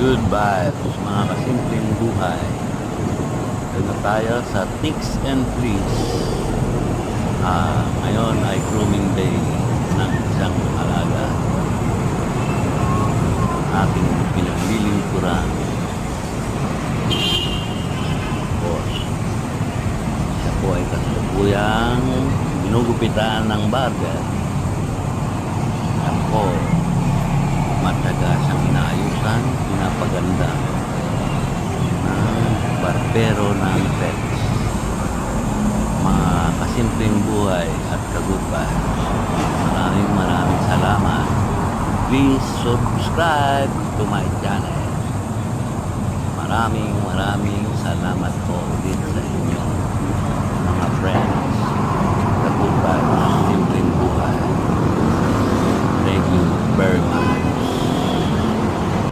Good vibes, mga kasimpleng buhay. Doon na tayo sa Ticks and Fleas. Ngayon ay grooming day ng isang alaga. Ating pinaglilingkuran. Boss. Siya po ay kasalukuyang ginugupitan ng barber. Yan po. Mataga siyang inaayusan, pinapaganda ng barbero ng pets. Mga kasimpleng buhay at kagubay. Maraming salamat. Please subscribe to my channel. Maraming salamat po ulit sa inyo, mga friends. Kagubay, simpleng buhay. Thank you very much.